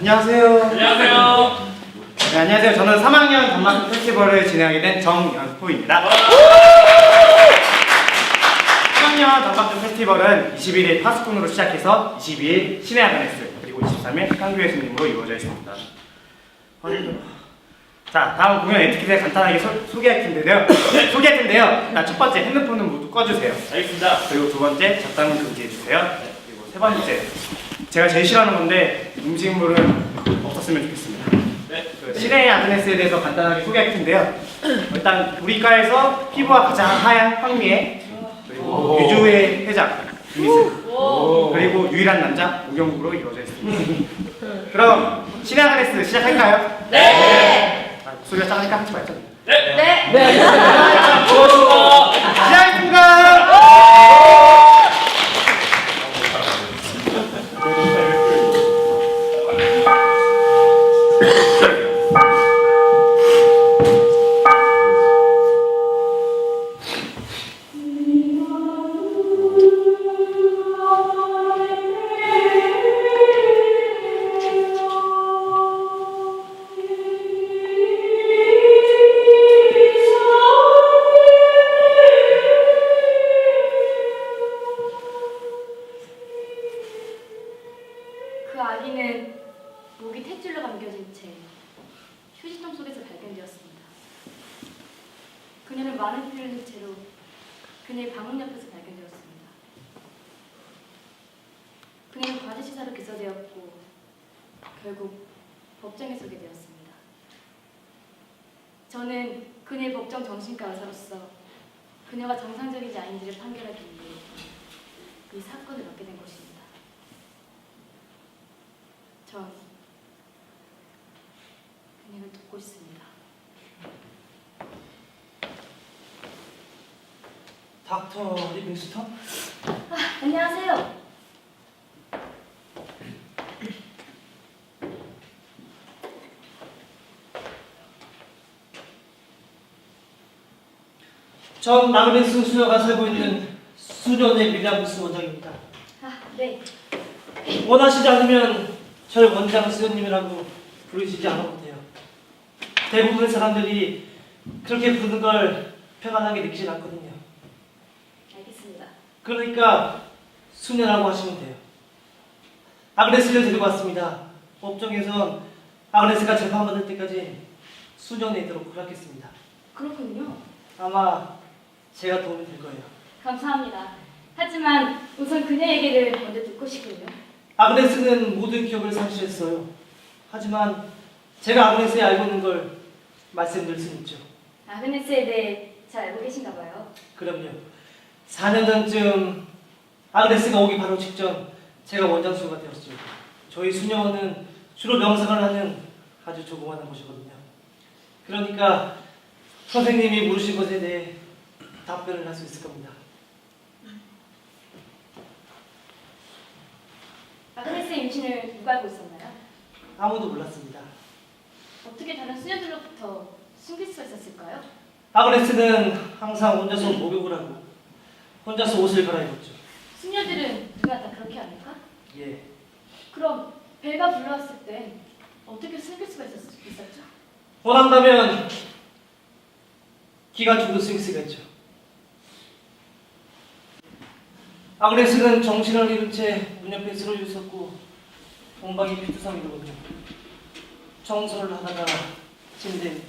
안녕하세요. 안녕하세요. 네, 안녕하세요. 저는 3학년 단막 페스티벌을 진행하게 된 정연포입니다. 3학년 단막 페스티벌은 21일 파스콘으로 시작해서 22일 신의 아그네스 그리고 23일 향교의 스님으로 이루어져 있습니다. 자, 다음 공연 에티켓을 간단하게 소개할 텐데요. 첫 번째 핸드폰은 모두 꺼주세요. 알겠습니다. 그리고 두 번째 잡담은 금지해주세요. 그리고 세 번째, 제가 제일 싫어하는 건데 음식물은 없었으면 좋겠습니다. 네. 신의 아그네스에 대해서 간단하게 소개할 텐데요. 일단 우리 과에서 피부가 가장 하얀 황미애, 그리고 유주의 회장 유미스, 그리고 유일한 남자 우경국으로 이루어져 있습니다. 그럼 신의 아그네스 시작할까요? 네. 목소리가 작으니까 하지 말자. 네. 네. 시작하겠습니다. 그 아기는 목이 탯줄로 감겨진 채 휴지통 속에서 발견되었습니다. 그녀는 많은 피를 흘린 채로 그녀의 방문 옆에서 발견되었습니다. 그녀는 과제시사로 기소되었고 결국 법정에 서게 되었습니다. 저는 그녀의 법정 정신과 의사로서 그녀가 정상적이지 아닌지를 판결하기 위해 이 사건을 맡게 된 것입니다. 전 그녀를 돕고 있습니다. 닥터 리빙스턴? 안녕하세요. 전 아그네스 수녀가 살고 있는 수련의 밀라무스 원장입니다. 네. 원하시지 않으면 절 원장 수녀님이라고 부르시지 않아도 돼요. 대부분의 사람들이 그렇게 부르는 걸 편안하게 느끼진 않거든요. 알겠습니다. 그러니까 수녀라고 하시면 돼요. 아그네스를 데리고 왔습니다. 법정에선 아그네스가 재판받을 때까지 수녀에 있도록 허락했습니다. 그렇군요. 아마 제가 도움이 될 거예요. 감사합니다. 하지만 우선 그녀 얘기를 먼저 듣고 싶군요. 아그네스는 모든 기억을 상실했어요. 하지만 제가 아그네스에 알고 있는 걸 말씀드릴 수 있죠. 아그네스에 대해 잘 알고 계신가 봐요. 그럼요. 4년 전쯤 아그네스가 오기 바로 직전 제가 원장 수녀가 되었죠. 저희 수녀원은 주로 명상을 하는 아주 조그마한 곳이거든요. 그러니까 선생님이 물으신 것에 대해 답변을 할 수 있을 겁니다. 아그네스의 임신을 누가 알고 있었나요? 아무도 몰랐습니다. 어떻게 다른 수녀들로부터 숨길 수가 있었을까요? 아그네스는 항상 혼자서 목욕을 하고 혼자서 옷을 갈아입었죠. 수녀들은 누가 다 그렇게 합니까? 예. 그럼 배가 불러왔을 때 어떻게 숨길 수가 있었죠? 원한다면 기관총도 스윙스가 있죠. 아그네스는 정신을 잃은 채 문 옆에 쓰러져 있었고 동방이 피투성이거든요. 청소를 하다가 침대 밑에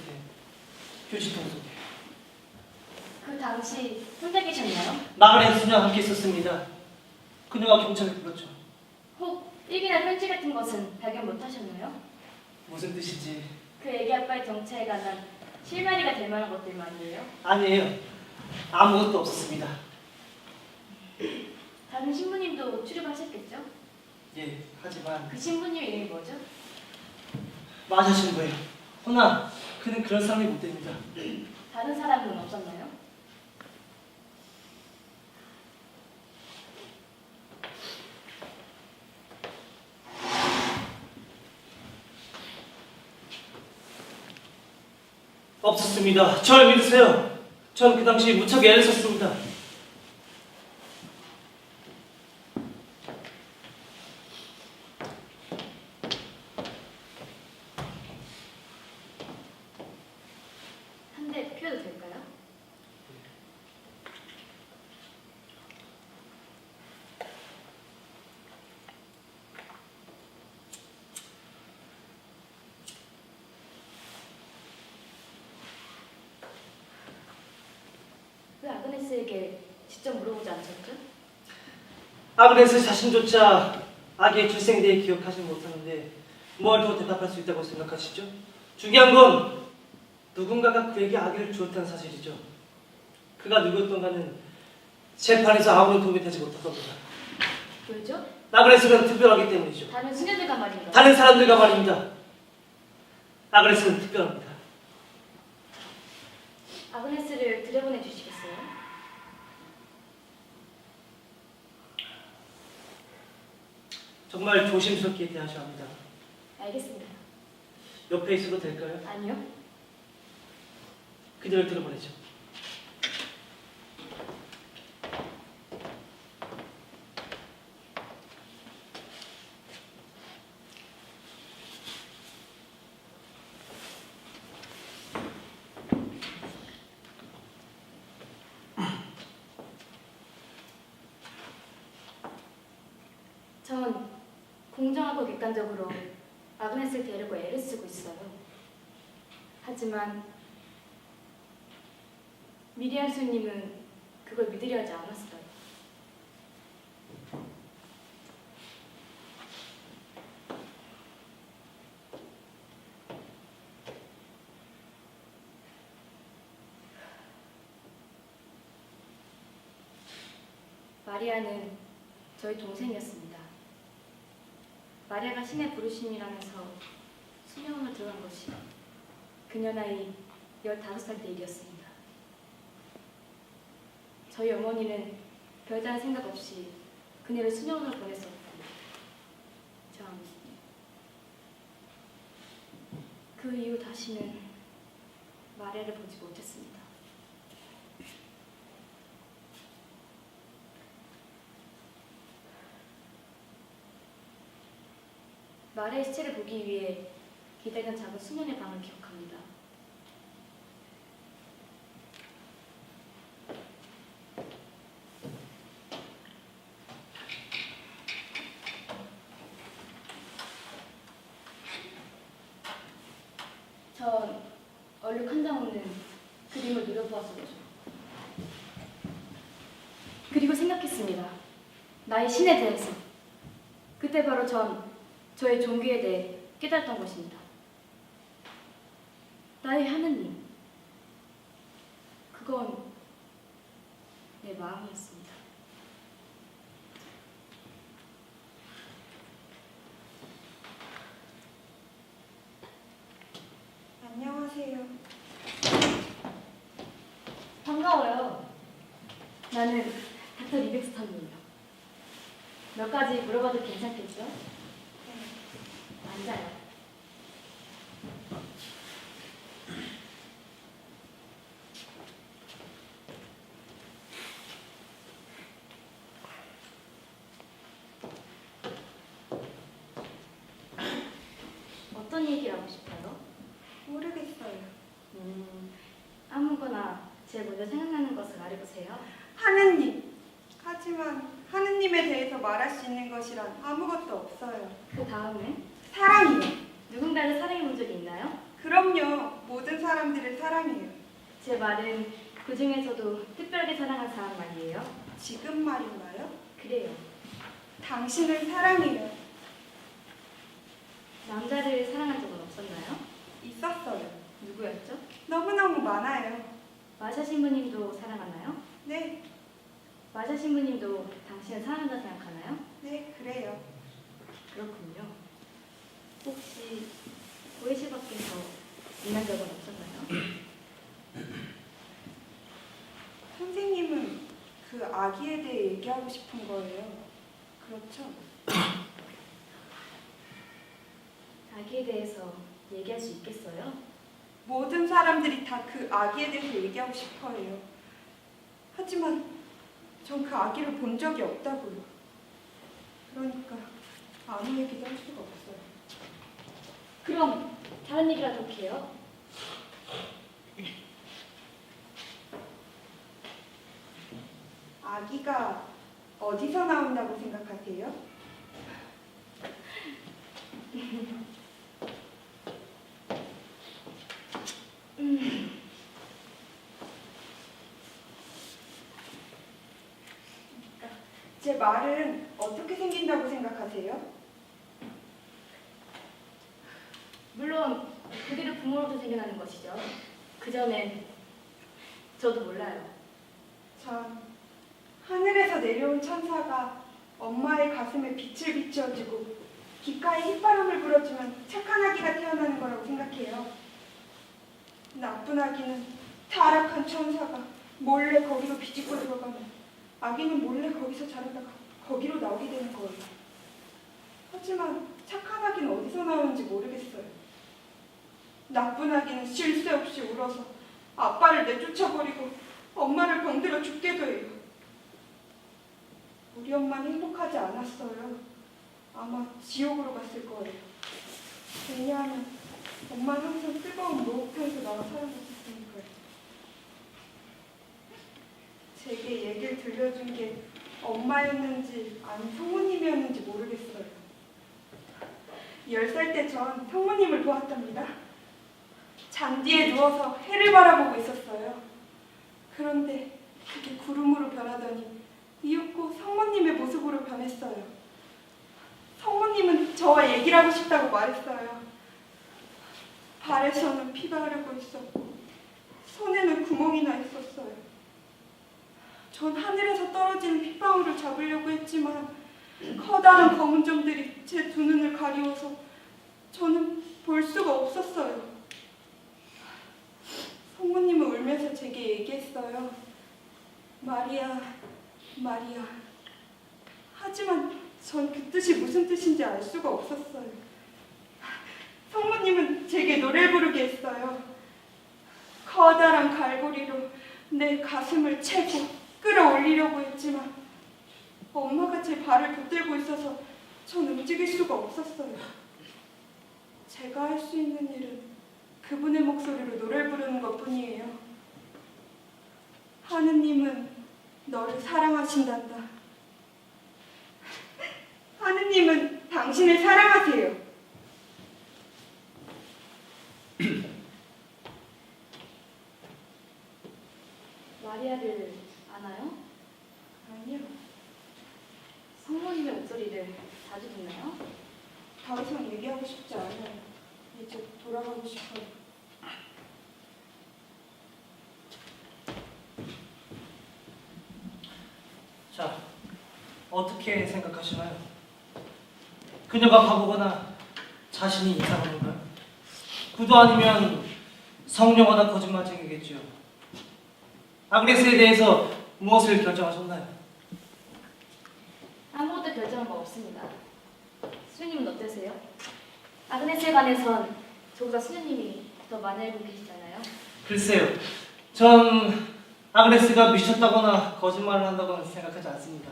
휴지통 속에 그 당시 혼자 계셨나요? 마그네 수녀와 함께 있었습니다. 그녀가 경찰을 불렀죠. 혹 일기나 편지 같은 것은 발견 못하셨나요? 무슨 뜻이지? 그 애기 아빠의 정체에 관한 실마리가 될 만한 것들만이에요? 아니에요. 아무것도 없었습니다. 다른 신부님도 출입하셨겠죠? 예, 하지만 그 신부님 이름이 뭐죠? 맞으신 거예요. 허나 그는 그런 사람이 못 됩니다. 다른 사람은 없었나요? 없었습니다. 절 믿으세요. 전 그 당시 무척 애를 썼습니다. 아그네스에게 직접 물어보지 않으셨죠? 아그네스 자신조차 아기의 출생대에 기억하지 못하는데 뭘 더 대답할 수 있다고 생각하시죠? 중요한 건 누군가가 그에게 아기를 주었다는 사실이죠. 그가 누구였던가는 재판에서 아무런 도움이 되지 못할 겁니다. 왜죠? 아그네스는 특별하기 때문이죠. 다른 수녀들과 말인가요? 다른 사람들과 말입니다. 아그네스는 특별합니다. 아그네스를 들여보내 주시겠어요? 정말 조심스럽게 대하셔야 합니다. 알겠습니다. 옆에 있어도 될까요? 아니요. 그대로 들어보내죠. 전 공정하고 객관적으로 아그네스를 데리고 애를 쓰고 있어요. 하지만 미리안 수님은 그걸 믿으려 하지 않았어요. 마리아는 저희 동생이었습니다. 마리아가 신의 부르심이라면서 수녀원으로 들어간 것이 그녀 나이 15살 때 일이었습니다. 저희 어머니는 별다른 생각 없이 그녀를 수녀원으로 보냈었고 전 그 이후 다시는 마리아를 보지 못했습니다. 마리아의 시체를 보기 위해 기다리던 작은 수녀의 방을 기억합니다. 전 얼룩 한 장 없는 그림을 누려보았었죠. 그리고 생각했습니다. 나의 신에 대해서. 그때 바로 전 저의 종교에 대해 깨달았던 것입니다. 나의 하느님. 그건 내 마음이었습니다. 안녕하세요. 반가워요. 나는 닥터 리백스턴이에요. 몇 가지 물어봐도 괜찮겠죠? 앉아요. 어떤 얘기를 하고 싶어요? 모르겠어요. 아무거나 제일 먼저 생각나는 것을 말해보세요. 하느님. 하지만 하느님에 대해서 말할 수 있는 것이란 아무것도 없어요. 그 다음에 사랑이요. 누군가를 사랑해 본 적이 있나요? 그럼요. 모든 사람들을 사랑해요. 제 말은 그 중에서도 특별하게 사랑한 사람 말이에요. 지금 말인가요? 그래요. 당신을 사랑해요. 남자를 사랑한 적은 없었나요? 있었어요. 누구였죠? 너무너무 많아요. 마샤 신부님도 사랑하나요? 네, 마샤 신부님도 당신을 사랑한다 생각하나요? 네, 그래요. 그렇군요. 혹시 고해시 밖에서 만난 적은 없었나요? 선생님은 그 아기에 대해 얘기하고 싶은 거예요. 그렇죠? 아기에 대해서 얘기할 수 있겠어요? 모든 사람들이 다 그 아기에 대해서 얘기하고 싶어 해요. 하지만 전 그 아기를 본 적이 없다고요. 그러니까 아무 얘기도 할 수가 없어요. 그럼 다른 얘기라도 해요. 아기가 어디서 나온다고 생각하세요? 제 말은 어떻게 생긴다고 생각하세요? 물론 그들의 부모로부터 생겨나는 것이죠. 그 점엔 저도 몰라요. 전 하늘에서 내려온 천사가 엄마의 가슴에 빛을 비춰주고 귓가에 휘바람을 불어주면 착한 아기가 태어나는 거라고 생각해요. 나쁜 아기는 타락한 천사가 몰래 거기로 비집고 들어가면 아기는 몰래 거기서 자라다가 거기로 나오게 되는 거예요. 하지만 착한 아기는 어디서 나오는지 모르겠어요. 나쁜 아기는 쉴 새 없이 울어서 아빠를 내쫓아버리고 엄마를 병들어 죽게도 해요. 우리 엄마는 행복하지 않았어요. 아마 지옥으로 갔을 거예요. 왜냐하면 엄마는 항상 뜨거운 모욕탕에서 나와 살아났으니까요. 제게 얘기를 들려준 게 엄마였는지 아니 성모님이었는지 모르겠어요. 10살 때 전 성모님을 보았답니다. 잔디에 누워서 해를 바라보고 있었어요. 그런데 그게 구름으로 변하더니 이윽고 성모님의 모습으로 변했어요. 성모님은 저와 얘기를 하고 싶다고 말했어요. 발에서는 피가 흐르고 있었고 손에는 구멍이 나 있었어요. 전 하늘에서 떨어지는 핏방울을 잡으려고 했지만 커다란 검은 점들이 제 두 눈을 가리워서 저는 볼 수가 없었어요. 성모님은 울면서 제게 얘기했어요. 마리아, 마리아. 하지만 전 그 뜻이 무슨 뜻인지 알 수가 없었어요. 성모님은 제게 노래를 부르게 했어요. 커다란 갈고리로 내 가슴을 채고 끌어올리려고 했지만 엄마가 제 발을 붙들고 있어서 전 움직일 수가 없었어요. 제가 할 수 있는 일은 그분의 목소리로 노래를 부르는 것뿐이에요. 하느님은 너를 사랑하신단다. 하느님은 당신을 사랑하세요. 마리아를 아나요? 아니요. 성모님의 목소리를 자주 듣나요? 더 이상 얘기하고 싶지 않아요. 이제 돌아가고 싶어요. 자, 어떻게 생각하시나요? 그녀가 바보거나 자신이 이상한 건가요? 구도 아니면 성령하다 거짓말쟁이겠죠. 아그네스에 대해서 무엇을 결정하셨나요? 아무것도 결정한 거 없습니다. 수녀님은 어떠세요? 아그네스에 관해선 저보다 수녀님이 더 많이 알고 계시잖아요. 글쎄요, 전 아그네스가 미쳤다거나 거짓말을 한다고는 생각하지 않습니다.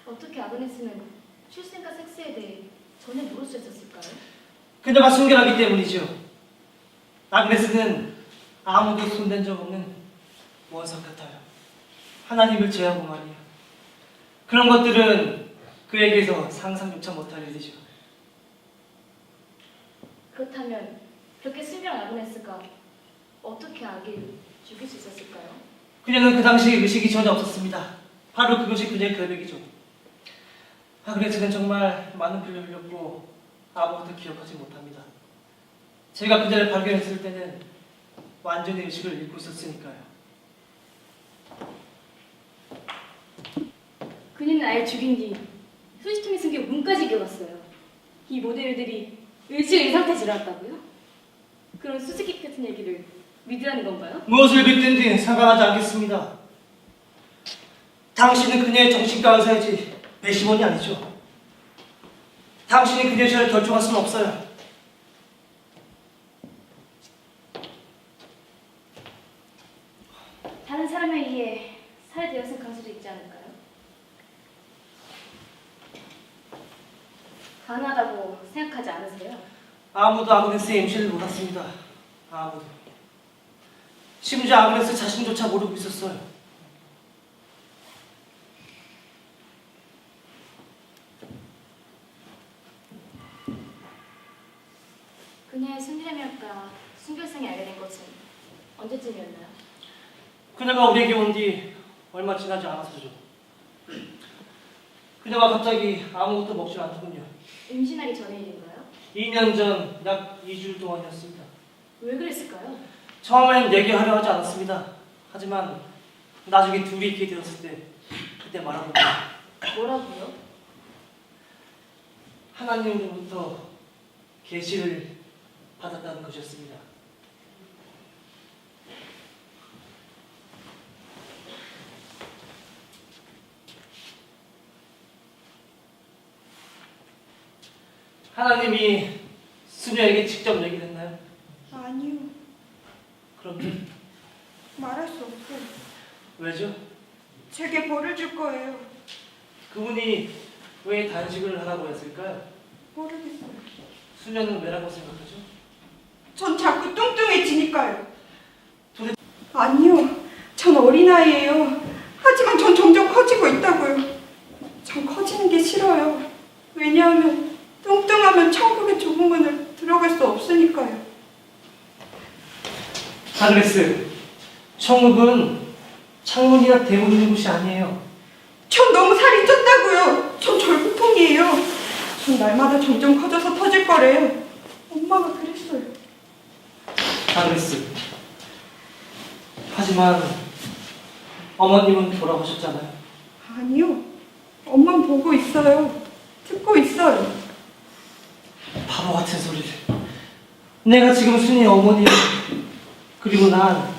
어떻게 아그네스는 출생과 섹스에 대해 전혀 모를 수 있었을까요? 그녀가 순결하기 때문이죠. 아그네스는 아무도 손댄 적 없는 원석 같아요. 하나님을 제하고 말이야. 그런 것들은 그에게서 상상조차 못할 일이죠. 그렇다면 그렇게 순결한 아그네스가 어떻게 아기를 죽일 수 있었을까요? 그녀는 그 당시 의식이 전혀 없었습니다. 바로 그것이 그녀의 결백이죠. 아그네스는 정말 많은 피를 흘렸고 아무것도 기억하지 못합니다. 제가 그녀를 발견했을 때는 완전히 의식을 잃고 있었으니까요. 그녀는 아이를 죽인 뒤 수시통에 숨겨 문까지 기어갔어요. 이 모델들이 의식을 잃은 상태에 지났다고요? 그런 수수께끼 같은 얘기를 믿으라는 건가요? 무엇을 믿든지 상관하지 않겠습니다. 당신은 그녀의 정신과 의사이지 배심원이 아니죠. 당신이 그녀의 죄를 결정할 수는 없어요. 다른 사람에 의해 살해되었을 가능성도 있지 않을까요? 가능하다고 생각하지 않으세요? 아무도 아그네스의 임신을 몰랐습니다. 아무도. 심지어 아그네스 자신조차 모르고 있었어요. 그녀의 순결함이랄까 순결성이 알게 된 것은 언제쯤이었나요? 그녀가 우리에게 온 뒤 얼마 지나지 않아서죠. 그녀가 갑자기 아무것도 먹지 않더군요. 임신하기 전의 일인가요? 2년 전 약 2주일 동안이었습니다. 왜 그랬을까요? 처음엔 얘기하려 하지 않았습니다. 하지만 나중에 둘이 있게 되었을 때 그때 말하거든요. 뭐라고요? 하나님으로부터 계시를 받았다는 것이었습니다. 하나님이 수녀에게 직접 얘기를 했나요? 아니요. 그럼 말할 수 없어요. 왜죠? 제게 벌을 줄 거예요. 그분이 왜 단식을 하라고 했을까요? 모르겠어요. 수녀는 왜라고 생각하죠? 전 자꾸 뚱뚱해지니까요. 도대체- 아니요. 전 어린아이예요. 하지만 전 점점 커지고 있다고요. 전 커지는 게 싫어요. 왜냐하면 뚱뚱하면 천국의 좁은 문을 들어갈 수 없으니까요. 아그네스, 천국은 창문이나 대문 있는 곳이 아니에요. 전 너무 살이 쪘다고요. 전 절구풍이에요. 전 날마다 점점 커져서 터질 거래요. 엄마가 그랬어요. 아그네스, 하지만 어머님은 돌아가셨잖아요. 아니요. 엄만 보고 있어요. 듣고 있어요. 바보 같은 소리를. 내가 지금 순이의 어머니, 그리고 난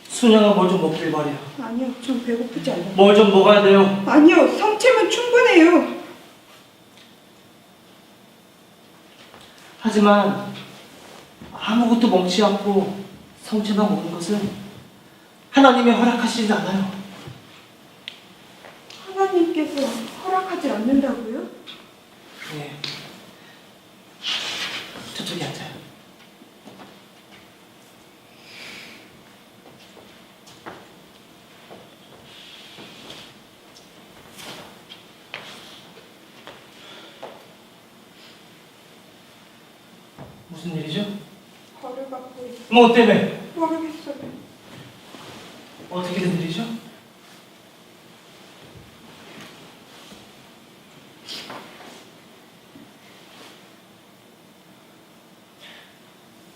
수녀가 뭘 좀 먹길 바래요. 아니요. 전 배고프지 않아요. 뭘 좀 먹어야 돼요. 아니요. 성체면 충분해요. 하지만 아무것도 먹지 않고 성체만 먹는 것은 하나님이 허락하시지 않아요. 하나님께서 허락하지 않는다고요? 네. 저쪽에 앉아요. 무슨 일이죠? 벌을 받고 있어요. 뭐 때문에? 모르겠어요. 어떻게 된 일이죠?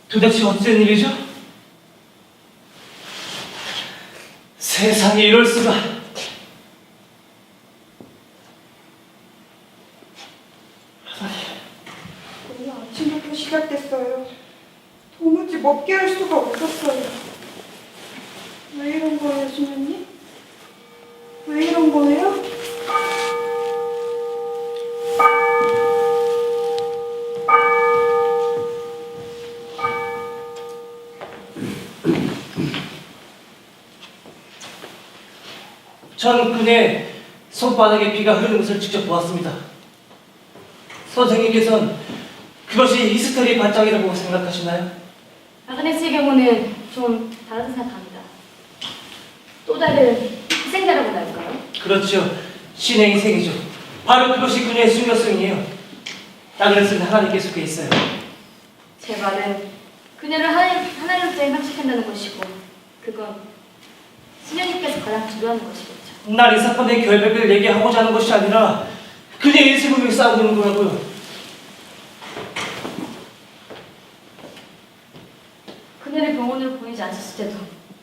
도대체 어찌된 일이죠? 세상에 이럴 수가. 오늘 아침부터 시작됐어요. 도무지 먹게 할 수가 없었어요. 왜 이런 거예요, 수녀님? 왜 이런 거예요? 전 그네 손바닥에 피가 흐르는 것을 직접 보았습니다. 선생님께서는 그것이 히스테리 반짝이라고 생각하시나요? 아그네스의 경우는 좀 다르다 생각합니다. 또 다른 희생자라고 할까요? 그렇죠. 신의 희생이죠. 바로 그것이 그녀의 순교성이에요. 아그네스는 하나님께 속해 있어요. 제 말은 그녀를 하나님께 회복시킨다는 것이고 그건 수녀님께서 가장 두려워하는 것이겠죠. 난 이 사건의 결백을 얘기하고자 하는 것이 아니라 그녀의 인생을 위해 싸우는 거라고요. 그녀를 병원으로 보내지 않으셨을 때도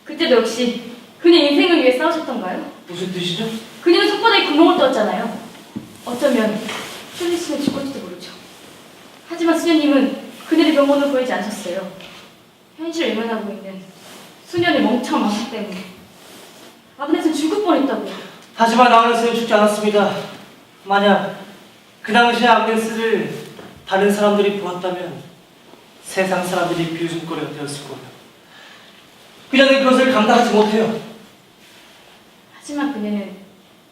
그때도 역시 그녀 인생을 위해 싸우셨던가요? 무슨 뜻이죠? 그녀는 손바닥에 구멍을 떴잖아요. 어쩌면 수녀 씨는 죽을지도 모르죠. 하지만 수녀님은 그녀를 병원으로 보내지 않으셨어요. 현실을 외면하고 있는 수녀의 멍청한 마음 때문에 아그네스는 죽을 뻔했다고요. 하지만 아그네스는 죽지 않았습니다. 만약 그 당시에 아그네스를 다른 사람들이 보았다면 세상 사람들이 비웃음거리가 되었을 거예요. 그녀는 그것을 감당하지 못해요. 하지만 그녀는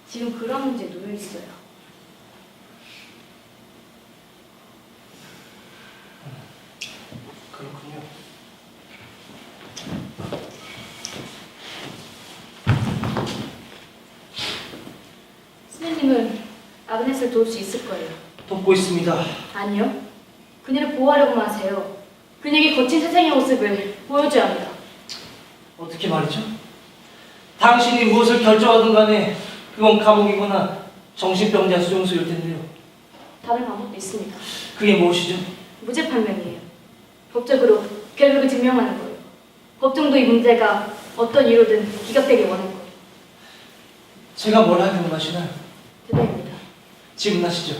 지금 그런 문제에 놓여 있어요. 그렇군요. 수녀님은 아그네스를 도울 수 있을 거예요. 돕고 있습니다. 아니요. 그녀를 보호하려고만 하세요. 그녀에게 거친 세상의 모습을 보여줘야 합니다. 어떻게 말이죠? 당신이 무엇을 결정하든 간에 그건 감옥이거나 정신병자 수용소일 텐데요. 다른 방법도 있습니다. 그게 무엇이죠? 무죄 판명이에요. 법적으로 결백을 증명하는 거예요. 법정도 이 문제가 어떤 이유로든 기각되길 원할 거예요. 제가 뭘 하길 원하시나요? 대단입니다. 질문하시죠.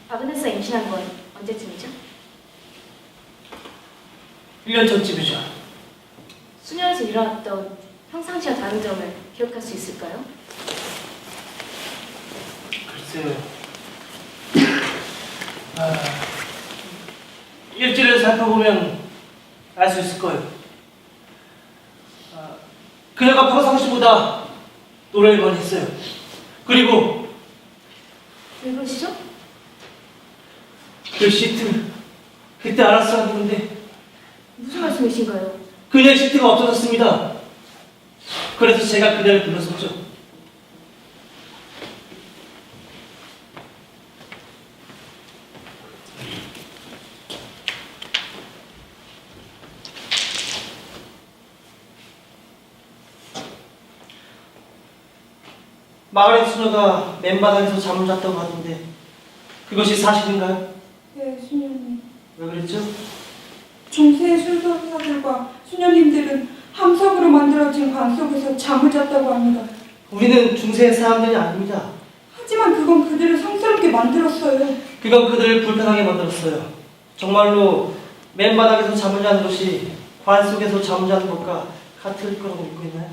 아그네스가 임신한 건 언제쯤이죠? 1년 전쯤이죠. 수녀에서 일어났던 평상시와 다른 점을 기억할 수 있을까요? 글쎄요. 일지를 살펴보면 알 수 있을 거예요. 그녀가 평상시보다 노래를 많이 했어요. 그리고 왜 그러시죠? 그 시트 그때 알았어야 했는데 무슨 말씀이신가요? 그녀의 시트가 없어졌습니다. 그래서 제가 그녀를 불렀었죠. 마을의 수녀가 맨바닥에서 잠을 잤다고 하던데 그것이 사실인가요? 네, 수녀님. 왜 그랬죠? 중세 순서사들과 수녀님들은 함석으로 만들어진 관 속에서 잠을 잤다고 합니다. 우리는 중세의 사람들이 아닙니다. 하지만 그건 그들을 성스럽게 만들었어요. 그건 그들을 불편하게 만들었어요. 정말로 맨바닥에서 잠을 자는 것이 관 속에서 잠을 자는 것과 같을 거라고 믿고 있나요?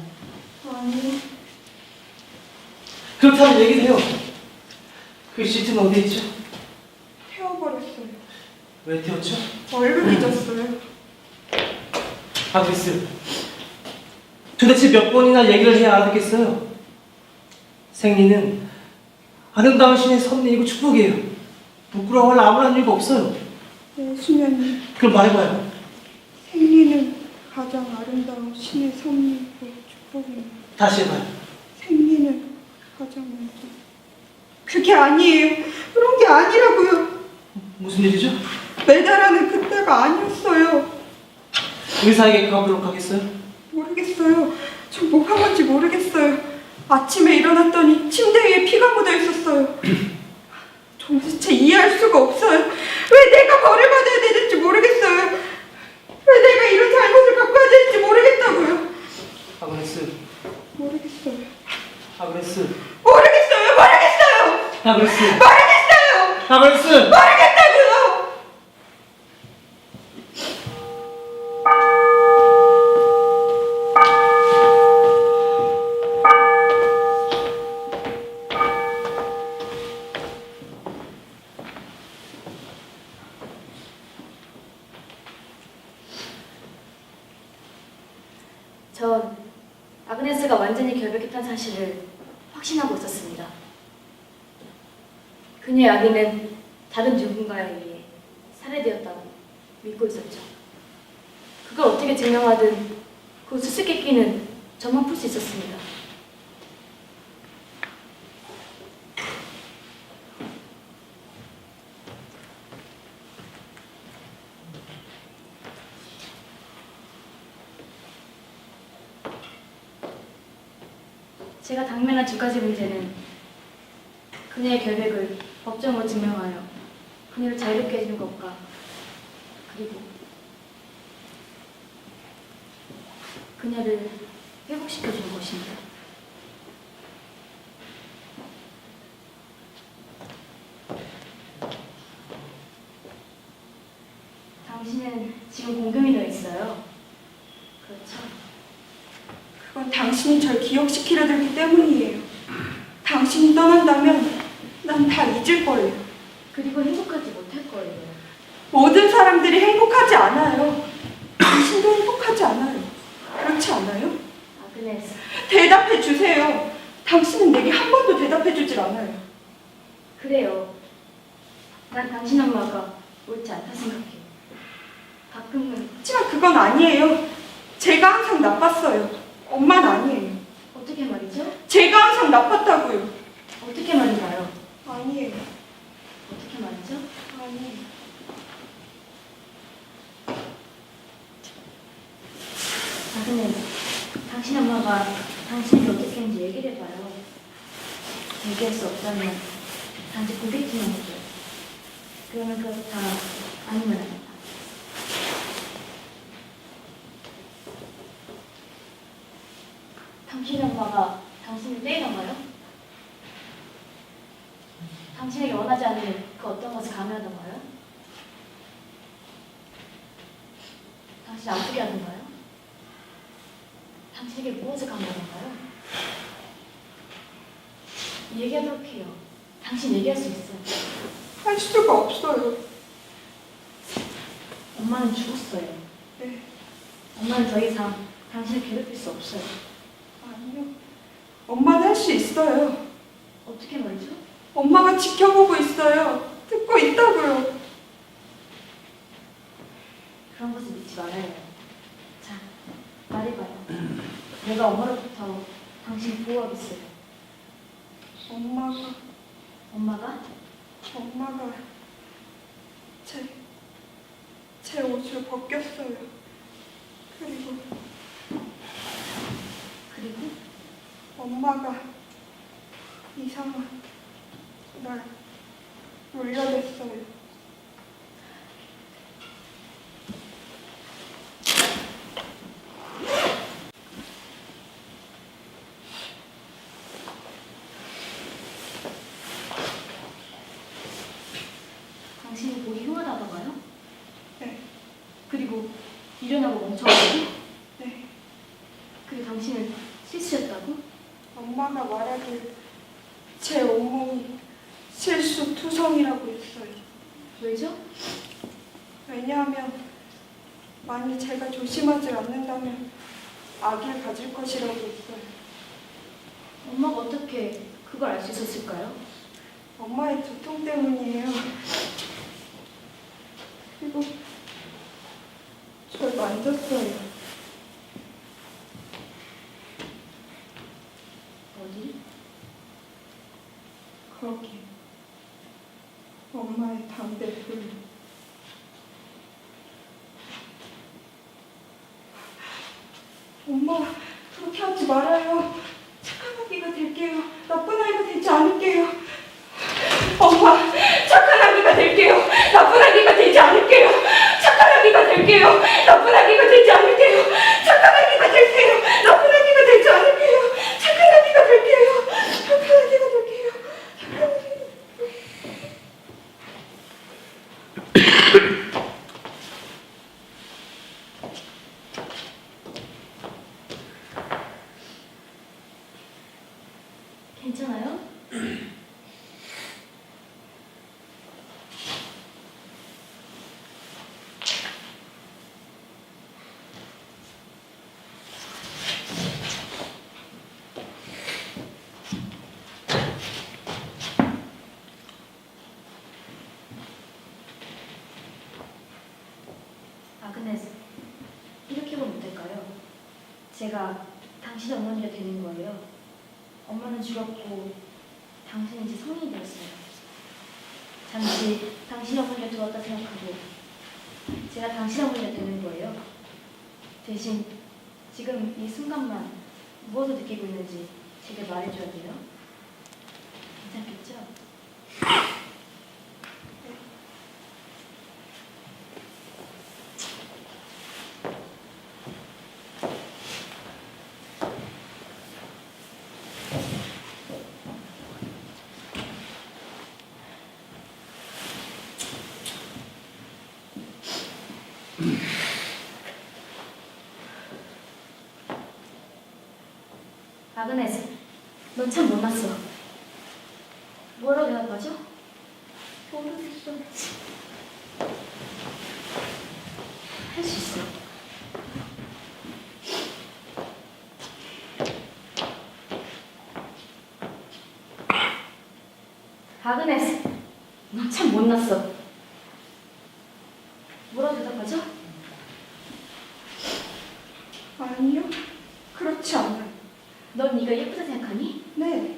아니, 그렇다면 얘기를 해요. 그 시트는 어디 있죠? 태워버렸어요. 왜 태웠죠? 얼룩이 졌어요. 아그리스, 도대체 몇 번이나 얘기를 해야 알아듣겠어요? 생리는 아름다운 신의 섭리이고 축복이에요. 부끄러워할 아무런 이유가 없어요. 네, 수녀님. 그럼 말해봐요. 생리는 가장 아름다운 신의 섭리이고 축복입니다. 다시 해봐요. 생리는 가장 먼저. 그게 아니에요. 그런 게 아니라고요. 무슨 일이죠? 매달하는 그때가 아니었어요. 의사에게 가보도록 하겠어요? 모르겠어요. 저 뭐가 뭔지 모르겠어요. 아침에 일어났더니 침대 위에 피가 묻어 있었어요. 도대체 이해할 수가 없어요. 왜 내가 벌을 받아야 되는지 모르겠어요. 왜 내가 이런 잘못을 갖고야 되는지 모르겠다고요. 아그리스, 모르겠어요. 아그리스, 모르겠어요. 모르겠어요. 아그리스, 모르겠어요. 아그리스! 모르겠다고요. 전 아그네스가 완전히 결백했다는 사실을 확신하고 있었습니다. 그녀의 아기는 다른 누군가에 의해 살해되었다고 믿고 있었죠. 그걸 어떻게 증명하든 그 수수께끼는 저만 풀 수 있었습니다. 제가 당면한 두 가지 문제는 그녀의 결백을 법정으로 증명하여 그녀를 자유롭게 해주는 것과 그리고 그녀를 회복시켜주는 것입니다. 당신은 지금 공경이 되어 있어요. 그렇죠? 그건 당신이 절 기억시키려 들기 때문이에요. 당신이 떠난다면 난 다 잊을 거예요. 그리고 행복하지 못할 거예요. 모든 사람들이 행복하지 않아요. 당신도 행복하지 않아요. 그렇지 않아요? 아그네스, 대답해 주세요. 당신은 내게 한 번도 대답해 주질 않아요. 그래요. 난 당신 엄마가 옳지 않다 생각해요. 가끔은 하지만 그건 아니에요. 제가 항상 나빴어요. 엄마는 아니에요. 어떻게 말이죠? 제가 항상 나빴다고요. 어떻게 말인가요? 아니에요. 어떻게 말이죠? 아니에요. 얘기할 수 없다면 단지 고백지만 해줘요. 그러면 그렇다 아니면 아니다. 당신의 엄마가 당신을 때리던가요? 당신에게 원하지 않는 그 어떤 것을 강요하던가요? 당신을 아프게 하던가요? 당신에게 무엇을 강요하던가요? 얘기하도록 해요. 당신 얘기할 수 있어요. 할 수가 없어요. 엄마는 죽었어요. 네, 엄마는 더 이상 당신을 괴롭힐 수 없어요. 아니요. 엄마는 할 수 있어요. 어떻게 말이죠? 엄마가 지켜보고 있어요. 듣고 있다고요. 그런 것을 믿지 말아요. 자, 말해봐요. 내가 엄마로부터 당신을 보호하겠어요. 엄마가 엄마가? 제 옷을 벗겼어요. 그리고 엄마가 이상한 날 물려냈어요. 당신이 보기 흉하다던가요? 네, 그리고 일어나고 멈춰가고? 네. 그게 당신을 실수였다고? 엄마가 말하길 제 온몸이 실수투성이라고 했어요. 왜죠? 왜냐하면 만일 제가 조심하지 않는다면 아기를 가질 것이라고 했어요. 엄마가 어떻게 그걸 알 수 있었을까요? 엄마의 두통 때문이에요. 그리고 절 만졌어요. 어디? 거기 엄마의 담배불. 엄마 그렇게 하지 말아요. 착한 아기가 될게요. 나쁜 아이가 되지 않을게요. 엄마 착한 아기가 될게요. 나쁜 아기가 되지 않을게요. 착한 아기가 될게요. 나쁜 아기가 되지 않을게요. 착한 아기가 될게요. 나쁜 아기가 되지 않을게요. 착한 아기가 될게요. 착한 아기가 될게요. 착한 아기가 괜찮아요? 아그네스, 이렇게 보면 어떨까요? 제가 당신의 어머니가 되는 거예요. 엄마는 죽었고 당신은 이제 성인이 되었어요. 잠시 당신의 어머니가 되었다 생각하고 제가 당신의 어머니가 되는 거예요. 대신 지금 이 순간만 무엇을 느끼고 있는지 제게 말해줘야 돼요. 괜찮겠죠? 아그네스, 넌 참 못났어. 뭐라고 대답하죠? 모르겠어. 할 수 있어. 아그네스, 넌 참 못났어. 뭐라고 대답하죠? 아니요, 그렇지 않아요. 넌 네가 예쁘다 생각하니? 네,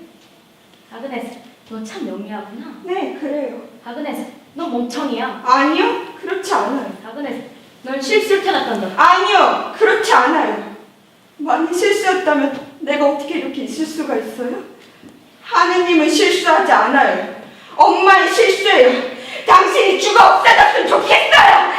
아그네스, 너 참 영리하구나. 네, 그래요. 아그네스, 너 멍청이야. 아니요, 그렇지 않아요. 아그네스, 넌 실수를 태어났단다. 아니요, 그렇지 않아요. 만일 실수였다면 내가 어떻게 이렇게 있을 수가 있어요? 하느님은 실수하지 않아요. 엄마의 실수예요. 당신이 죽어 없어졌으면 좋겠어요.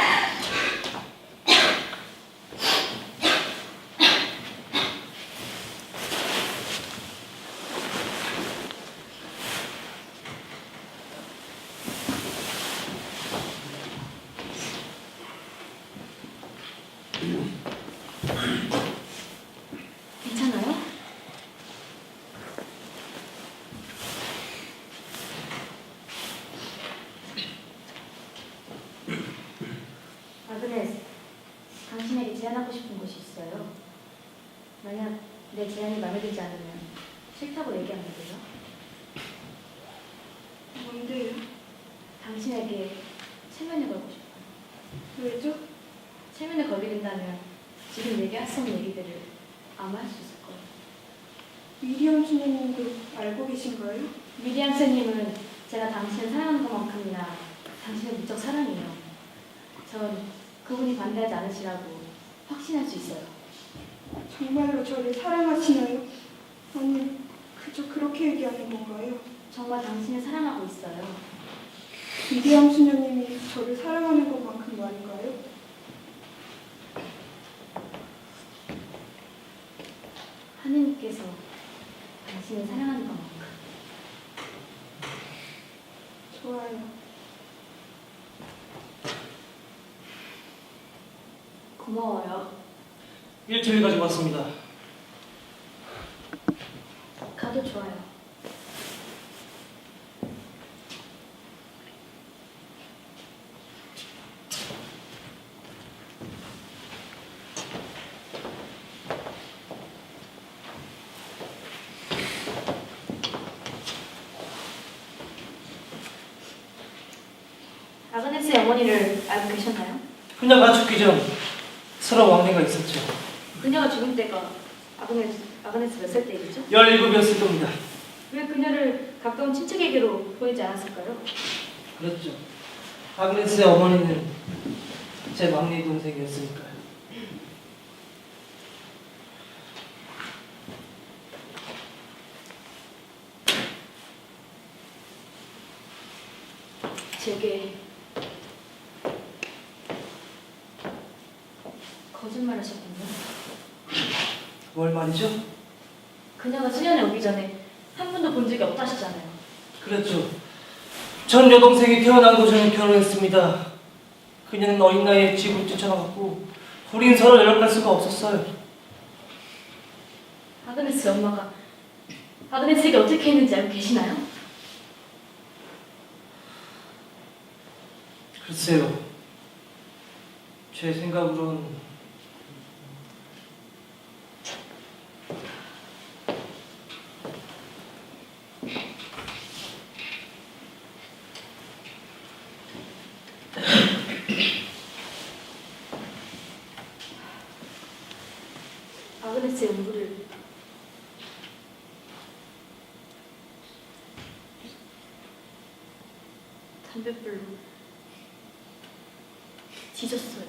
괜찮아요? 아그네스, 당신에게 제안하고 싶은 것이 있어요. 만약 내 제안이 마음에 들지 않으면 싫다고 얘기하면 돼요. 뭔데요? 당신에게 체면을 걸고 싶어요. 왜죠? 체면을 걸게 된다면 지금 얘기할 수 없는 얘기들을 아마 할 수 있을 거예요. 미리엄 수녀님도 알고 계신가요? 미리안 선생님은 제가 당신을 사랑하는 것만큼이나 당신을 무척 사랑해요. 전 그분이 반대하지 않으시라고 확신할 수 있어요. 정말로 저를 사랑하시나요? 아니, 그저 그렇게 얘기하는 건가요? 정말 당신을 사랑하고 있어요. 미리암 수녀님이 저를 사랑하는 것만큼 말인가요? 하느님께서 당신을 사랑하는 것만큼. 좋아요. 고마워요. 일주일 가지고 왔습니다. 가도 좋아요. 아그네스의 어머니를 알고 계셨나요? 그녀가 죽기 전 서로 왕래가 있었죠. 그녀가 죽은 때가 아그네스 몇 살 때이겠죠? 17이었을 겁니다. 왜 그녀를 가까운 친척에게로 보내지 않았을까요? 그렇죠. 아그네스의 어머니는 제 막내 동생이었으니까요. 제게 거짓말하셨군요. 뭘 말이죠? 그녀가 수련회 오기 전에 한 번도 본 적이 없다 하셨잖아요. 그렇죠. 전 여동생이 태어나기도 전에 결혼했습니다. 그녀는 어린 나이에 집을 쫓아나갔고 우린 서로 연락할 수가 없었어요. 아그네스 엄마가 아그네스에게 어떻게 했는지 알고 계시나요? 글쎄요. 제 생각으론 아그네스의 음부를 담뱃불로 뒤졌어요.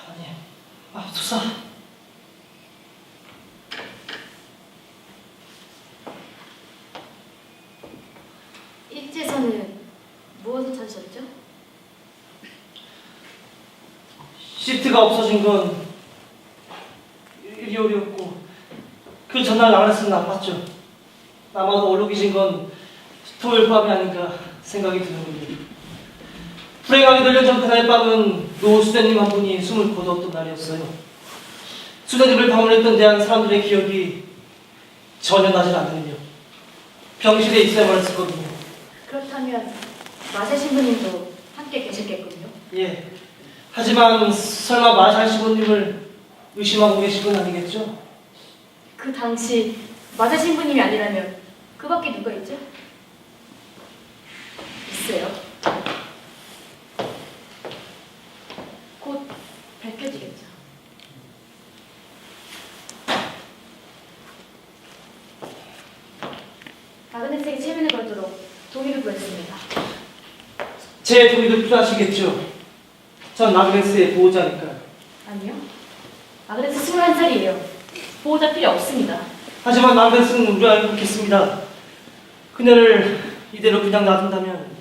아니, 맙소사. 일제선은 무엇을 찾으셨죠? 시트가 없어진 건 일요일이었고 그 전날 나가랬으면 나빴죠. 아마도 오르기진 건 토요일 밤이 아닌가 생각이 드는군요. 불행하게 들려전 그날 밤은 노 수대님 한 분이 숨을 거두었던 날이었어요. 수대님을 방문했던 대한 사람들의 기억이 전혀 나질 않는군요. 병실에 있어야만 했었거든요. 그렇다면 마세 신부님도 함께 계셨겠군요. 예. 하지만 설마 마샬 신부님을 의심하고 계신 건 아니겠죠? 그 당시 마세 신부님이 아니라면 그 밖에 누가 있죠? 있어요. 곧 밝혀지겠죠. 아그네스에게 체면을 걸도록 동의를 구했습니다. 제 동의도 필요하시겠죠? 전 아그네스의 보호자니까요. 아니요. 아그네스 21살이에요. 보호자 필요 없습니다. 하지만 아그네스는 우리 알고 있겠습니다. 그녀를 이대로 그냥 놔둔다면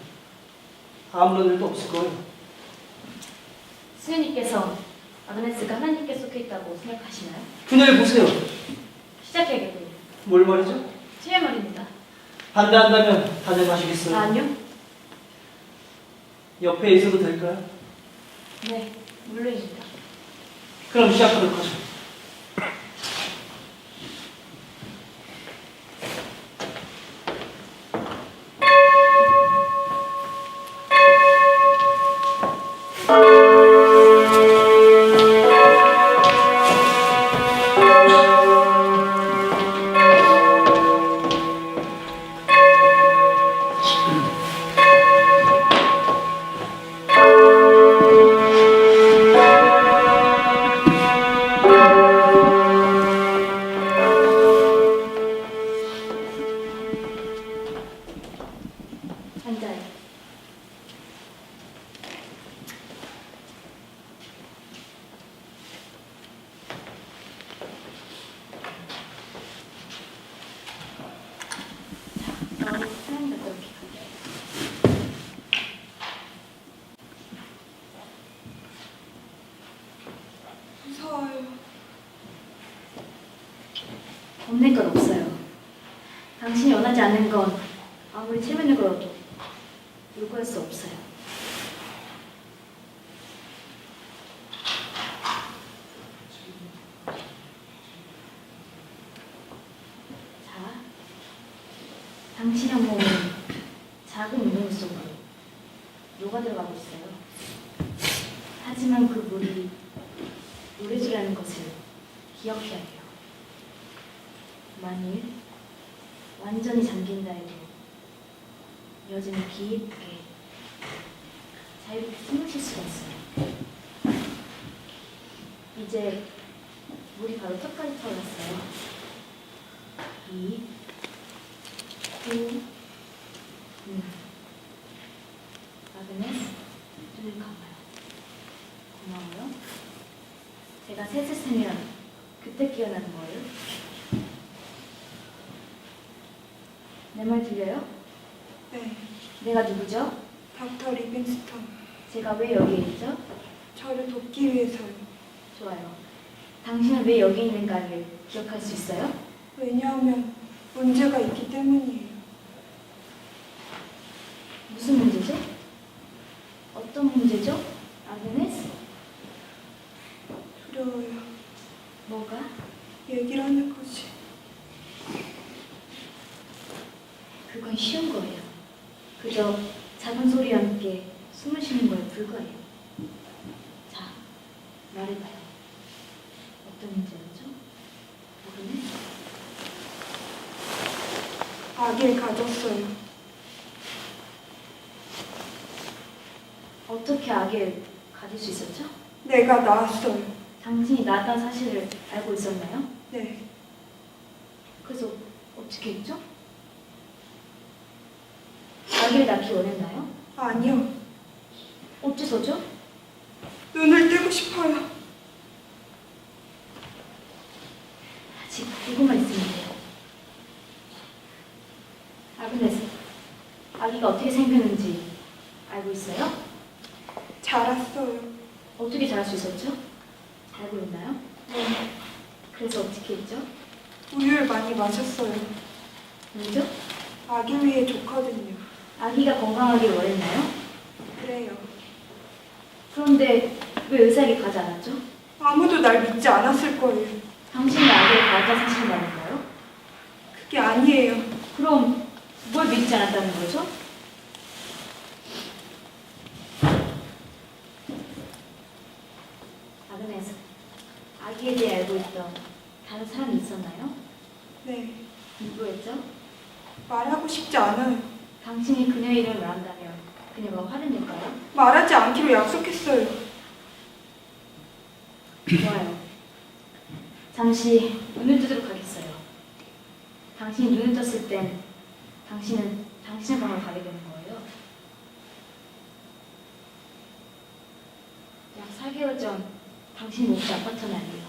아무런 일도 없을 거예요. 수녀님께서 아그네스가 하나님께 속해 있다고 생각하시나요? 그녀를 보세요. 시작해야겠군요. 뭘 말이죠? 제 말입니다. 반대한다면 단정하시겠어요? 아니요. 옆에 있어도 될까요? 네, 물론입니다. 그럼 시작하도록 하죠. 앉아요. 자, 사연 갖다 올게요. 무서워요. 겁낼 건 없어요. 당신이 원하지 않는 건 아무리 체면을 걸어도 요구할 수 없어요. 자, 당신의 몸은 작은 우물 속으로 녹아 들어가고 있어요. 하지만 그 물이 노래지라는 것을 기억해야 해요. 만일 완전히 잠긴다 해도 여전히 깊게 자유롭게 숨을 쉴 수가 있어요. 이제 물이 바로 턱까지 차올랐어요. 2, 9, 아그네스, 눈을 감아요. 고마워요. 제가 셋을 세면 그때 깨어나는 거예요. 내 말 들려요? 네, 내가 누구죠? 닥터 리빙스턴. 제가 왜 여기에 있죠? 저를 돕기 위해서요. 좋아요. 당신은 왜 여기 있는가를 기억할 수 있어요? 왜냐하면 문제가 있기 때문이에요. 무슨 문제죠? 어떤 문제죠? 아그네스? 두려워요. 뭐가? 얘기를 하는 거지. 그건 쉬운 거예요. 그저 작은 소리와 함께 숨을 쉬는 거에 불과해요. 자, 말해봐요. 어떤 문제였죠? 아그네스? 아기를 가졌어요. 어떻게 아기를 가질 수 있었죠? 내가 낳았어요. 당신이 낳았다는 사실을 알고 있었나요? 네, 그래서 어떻게 했죠? 아기를 낳기 원했나요? 아니요. 어째서죠? 눈을 뜨고 싶어요. 아직 알고만 있으면 돼요. 아그네스, 아기가 어떻게 생겼는지 알고 있어요? 자랐어요. 어떻게 자랄 수 있었죠? 알고 있나요? 네, 그래서 어떻게 했죠? 우유를 많이 마셨어요. 왜죠? 아기 위해 좋거든요. 아기가 건강하길 원했나요? 그래요. 그런데 왜 의사에게 가지 않았죠? 아무도 날 믿지 않았을 거예요. 당신이 아기를 가졌다는 사실을 말인가요? 그게 아니에요. 그럼 뭘 믿지 않았다는 거죠? 아그네스, 아기에 대해 알고 있던 다른 사람이 있었나요? 네, 누구였죠? 말하고 싶지 않아요. 당신이 그녀의 이름을 말한다면 그녀가 화를 낼까요? 말하지 않기로 약속했어요. 좋아요. 잠시 눈을 뜨도록 하겠어요. 당신이 눈을 떴을 땐 당신은 당신의 방으로 가게 되는 거예요. 약 4개월 전 당신이 묵은 아파트 날이에요.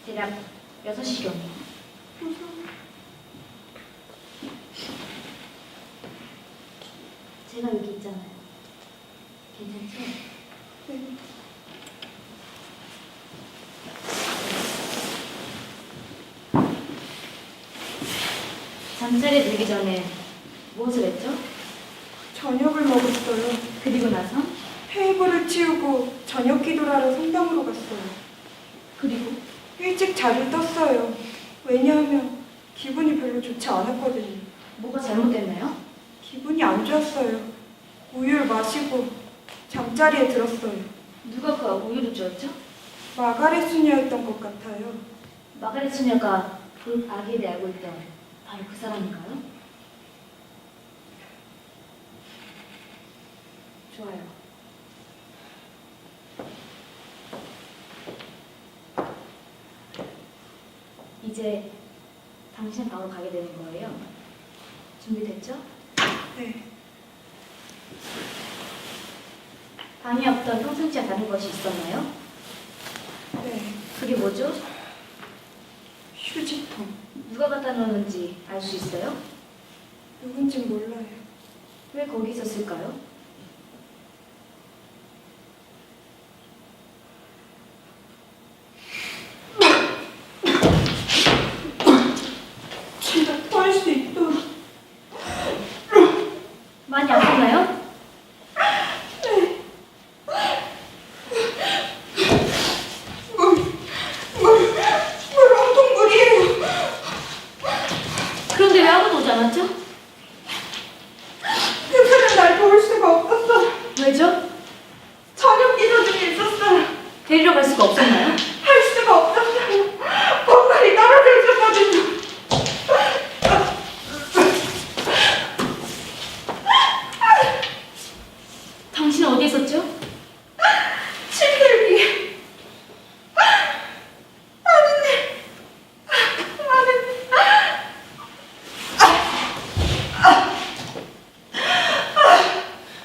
대략 6시경이요. 제가 여기 있잖아요. 괜찮죠? 네. 잠자리에 들기 전에 무엇을 했죠? 저녁을 먹었어요. 그리고 나서? 테이블을 치우고 저녁 기도를 하러 성당으로 갔어요. 그리고? 일찍 자리를 떴어요. 왜냐하면 기분이 별로 좋지 않았거든요. 뭐가 잘못됐나요? 기분이 안 좋았어요. 우유를 마시고 잠자리에 들었어요. 누가 그 우유를 주었죠? 마가렛 수녀였던 것 같아요. 마가렛 수녀가 그 아기에 대해 알고 있던 바로 그 사람인가요? 좋아요. 이제 당신 방으로 가게 되는 거예요. 준비됐죠? 네. 방에 없던 평상시와 다른 것이 있었나요? 네. 그게 뭐죠? 휴지통. 누가 갖다 놓았는지 알 수 있어요? 누군진 몰라요. 왜 거기 있었을까요? 제가 토할 수 있도록. 많이 아팠나요? 물 온통 물이에요. 그런데 왜 아무도 오지 않았죠? 그들은 날 도울 수가 없었어. 왜죠? 저녁 기도 중에 있었어요. 데리러 갈 수가 없었나요? 할 수가 없었어요. 봄날이 떨어져 있었거든요. 당신은 어디 있었죠? 침대 위에. 아는데.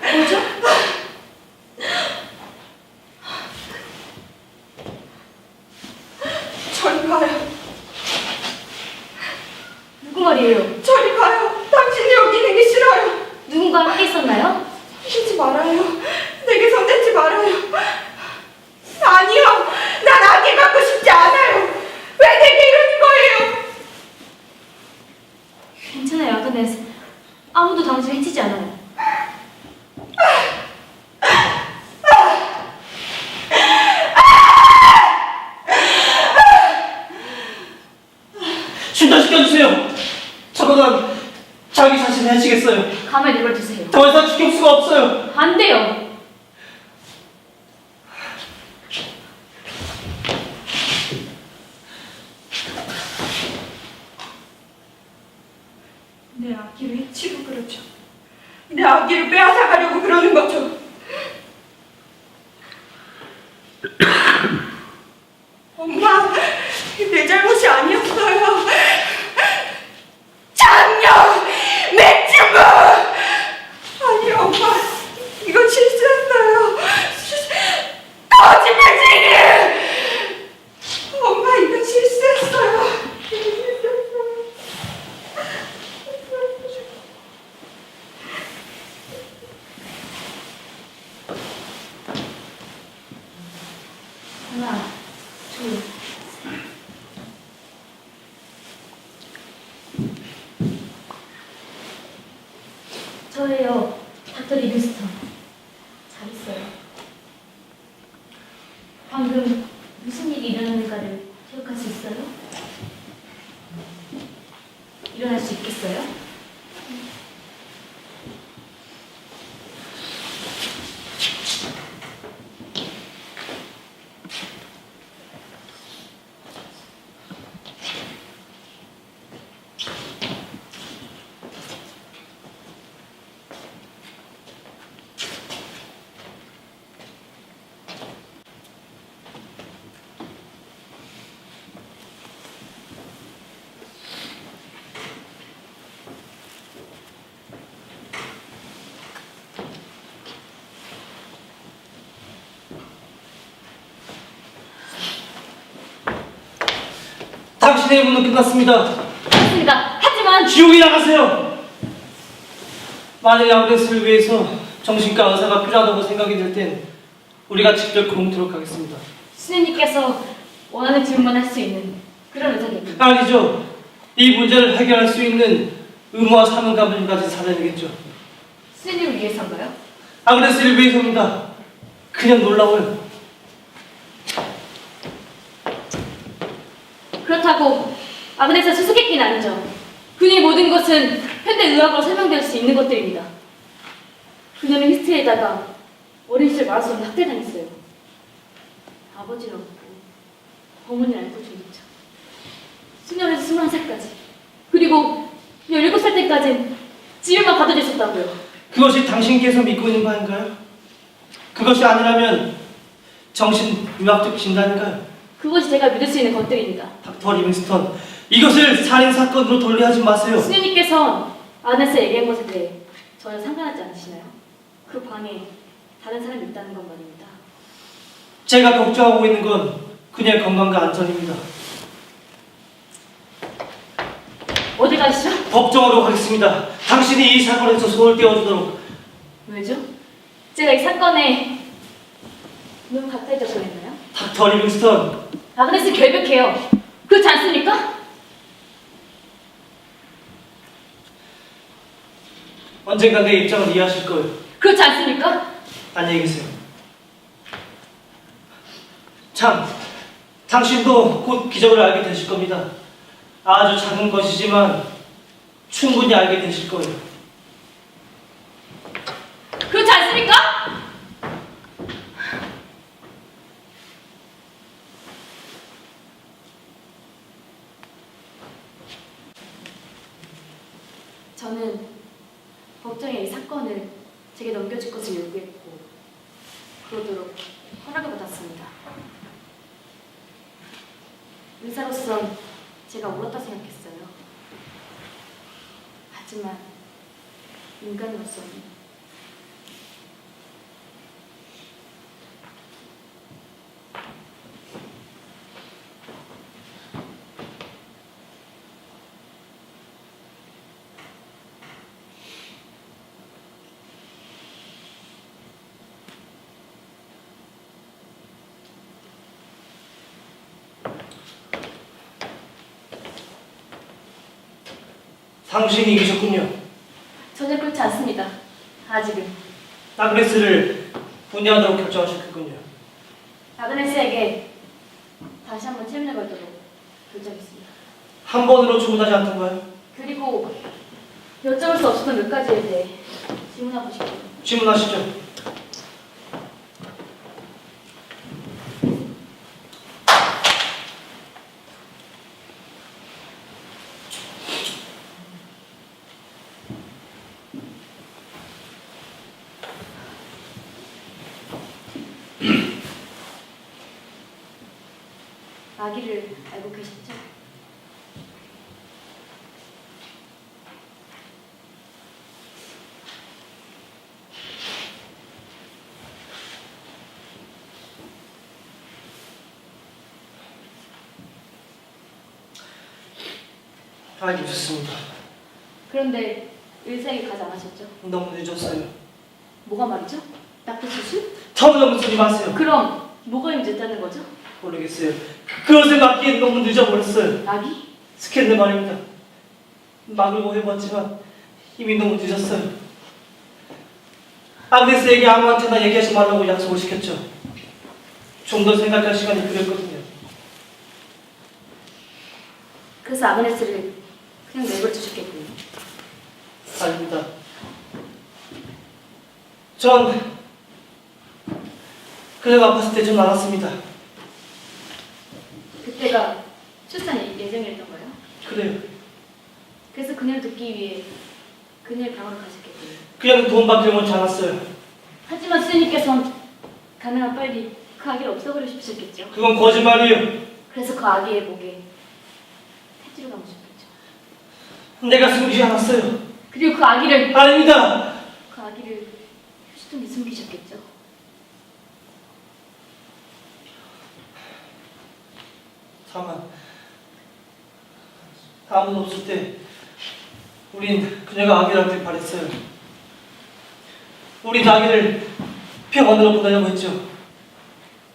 뭐죠? 저리 가요. 누구 말이에요? 저리 가요. 당신이 여기 있는 게 싫어요. 누군가 함께 있었나요? 손대지 말아요. 내게 손대지 말아요. 아니요. 난 아기 갖고 싶지 않아요. 왜 내게 이러는 거예요? 괜찮아요, 아그네스. 아무도 당신 해치지 않아요. 중단시켜주세요. 저거는 자기 자신을 해치겠어요. 가만히 내버려두세요. 더 이상 지킬 수가 없어요. 안 돼요. 내 아기를 해치고 그러죠. 내 아기를 빼앗아가려고 그러는 거죠. 엄마, 내 잘못이 아니었어요. 장녀! 내 친구! 아니, 엄마, 이건 실수였어요. 거짓말쟁이! 엄마, 이건 실수였어요. 이건 실수였어요. 하나, 둘. 저예요, 닥터 리빙스턴. 잘했어요. 방금 무슨 일이 일어나는가를 기억할 수 있어요? 일어날 수 있겠어요? 당신의 임무는 끝났습니다. 그렇습니다. 하지만 지옥에 나가세요. 만일 아그네스를 위해서 정신과 의사가 필요하다고 생각이 들 땐 우리가 직접 공도록 하겠습니다. 수녀님께서 원하는 질문만 할 수 있는 그런 의사겠군요. 아니죠. 이 문제를 해결할 수 있는 의무와 사명감을 가진 사람이겠죠. 수녀님을 위해서인가요? 아그네스를 위해서입니다. 그냥 놀라워요. 그렇다고 아그네스가 수수께끼는 아니죠. 그녀의 모든 것은 현대의학으로 설명될 수 있는 것들입니다. 그녀는 히스테리에다가 어린 시절 마라톤 학대당했어요. 아버지를 얻고 어머니를 알고 죽였죠. 수녀에서 21살까지 그리고 17살 때까지는 집에만 가둬져 있었다고요. 그것이 당신께서 믿고 있는 바인가요? 그것이 아니라면 정신의학적 진단인가요? 그것이 제가 믿을 수 있는 것들입니다. 닥터 리빙스턴, 이것을 살인사건으로 돌려하지 마세요. 수녀님께서 아그네스가 얘기한 것에 대해 전혀 상관하지 않으시나요? 그 방에 다른 사람이 있다는 것 말입니다. 제가 걱정하고 있는 건 그녀의 건강과 안전입니다. 어디 가시죠? 법정으로 가겠습니다. 당신이 이 사건에서 손을 떼어주도록. 왜죠? 제가 이 사건에 너무 가까이 접근했나요? 닥터 리빙스턴, 아그네스 결백해요. 그렇지 않습니까? 언젠가 내 입장을 이해하실 거예요. 그렇지 않습니까? 안녕히 계세요. 참, 당신도 곧 기적을 알게 되실 겁니다. 아주 작은 것이지만 충분히 알게 되실 거예요. 그렇지 않습니까? 저는 법정에 이 사건을 제게 넘겨줄 것을 요구했고 그러도록 허락을 받았습니다. 의사로선 제가 옳았다 생각했어요. 하지만 인간으로서는 당신이 이기셨군요. 전혀 그렇지 않습니다. 아직은 아그네스를 분해하도록 결정하셨군요. 아그네스에게 다시 한번 체면을 걸도록 결정했습니다. 한 번으로 주문하지 않던가요? 그리고 여쭤볼 수 없었던 몇 가지에 대해 질문하고 싶어요. 질문하시죠. 아기를 알고 계셨죠? 알고 있었습니다. 그런데 의사에게 가지 않으셨죠? 너무 늦었어요. 뭐가 말이죠? 낙태 수술? 터무니없는 소리 마세요. 그럼 뭐가 문제였다는 거죠? 모르겠어요. 그것을 막기엔 너무 늦어버렸어요. 아기? 스캔들 말입니다. 막으려고 해봤지만 이미 너무 늦었어요. 아그네스에게 아무한테나 얘기하지 말라고 약속을 시켰죠. 좀 더 생각할 시간이 필요했거든요. 그래서 아그네스를 그냥 내버려 두셨겠군요. 아닙니다. 전 그녀가 아팠을 때 전 알았습니다. 그때가 출산 예정이었던가요? 그래요. 그래서 그녀를 돕기 위해 그녀의 방으로 가셨겠군요. 그냥 돈밖에 원치 않았어요. 하지만 스님께서는 가능한 빨리 그 아기를 없애버리고 싶으셨겠죠. 그건 거짓말이에요. 그래서 그 아기의 목에 태지를 감으셨겠죠. 내가 숨기지 않았어요. 그리고 그 아기를 아닙니다. 휴지통에 숨기셨겠죠. 다만 아무도 없을 때 우린 그녀가 아기를 낳길 바랬어요. 우린 아기를 병원으로 보내려고 했죠.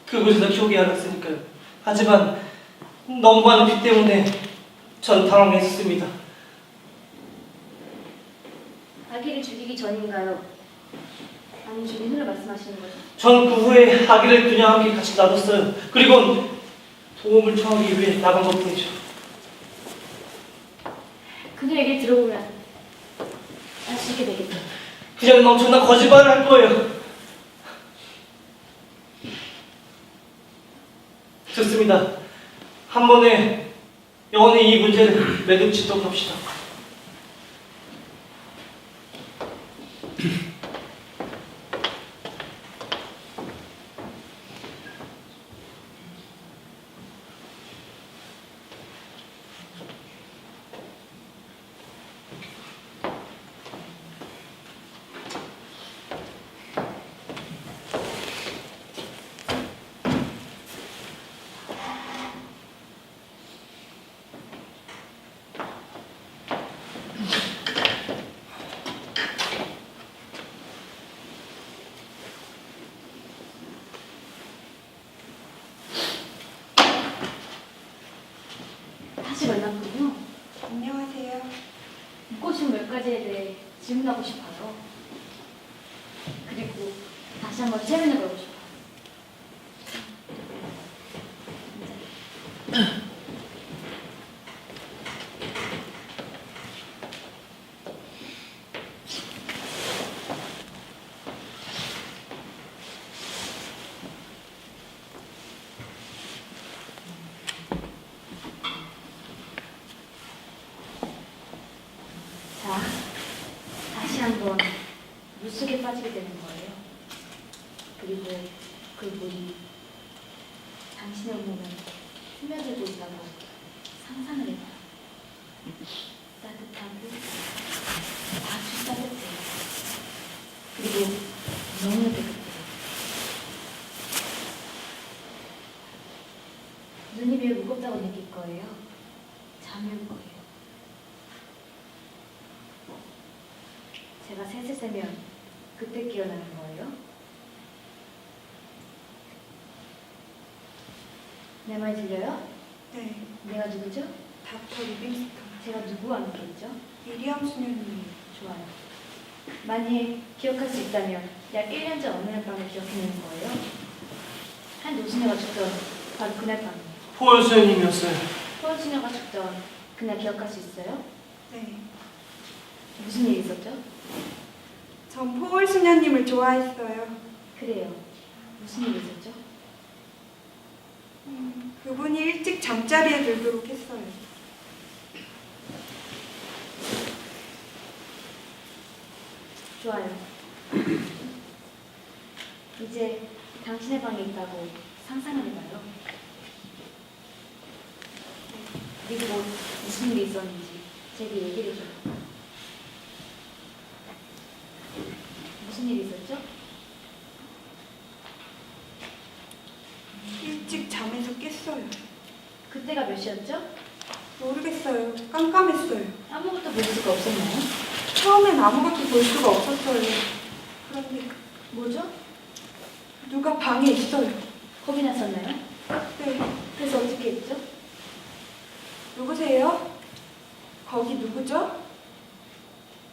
그곳에서 키우게 알았으니까요. 하지만 너무 많은 비 때문에 전 당황했습니다. 아기를 죽이기 전인가요? 아니 죽인 후를 말씀하시는 거죠? 전 그 후에 아기를 그녀와 함께 같이 놔뒀어요. 그리고 도움을 청하기 위해 나간 것뿐이죠. 그녀 얘기를 들어보면 알 수 있게 되겠죠. 그녀는 엄청난 거짓말을 할 거예요. 좋습니다. 한 번에 영원히 이 문제를 매듭짓도록 합시다. 다시 만났군요. 안녕하세요. 묻고 싶은 몇 가지에 대해 질문하고 싶어요. 그리고 다시 한번 체면을 걸고 싶어요. 자, 다시 한번 물속에 빠지게 되는 거예요. 그리고 그 물이 당신의 몸을 스며들고 있다고 상상을 해봐요. 따뜻하고 아주 따뜻해요. 그리고 너무 깨끗해요. 눈이 매우 무겁다고 느낄 거예요. 잠이 올 거예요. 제가 셋을 세면 그때 깨어나는 거예요. 내 말 들려요? 네, 내가 누구죠? 닥터 리빙스턴. 제가 누구와 함께했죠? 미리암 수녀님. 좋아요. 만일 기억할 수 있다면 약 1년 전 어느 날 밤을 기억해내는 거예요. 한 노수녀가 죽던 바로 그날 밤이에요. 포열 수녀님이었어요. 포원 수녀가 죽던 그날 기억할 수 있어요? 네, 무슨 일이 있었죠? 전 포올 수녀님을 좋아했어요. 그래요. 무슨 일이 있었죠? 그분이 일찍 잠자리에 들도록 했어요. 좋아요. 이제 당신의 방에 있다고 상상을 해봐요. 그리고 무슨 일이 있었는지 제게 얘기를 해줘요. 무슨 일이 있었죠? 일찍 잠에서 깼어요. 그때가 몇 시였죠? 모르겠어요. 깜깜했어요. 아무것도 볼 수가 없었나요? 처음엔 아무것도 볼 수가 없었어요. 그런데 뭐죠? 누가 방에 있어요. 겁이 났었나요? 네, 그래서 어떻게 했죠? 누구세요? 거기 누구죠?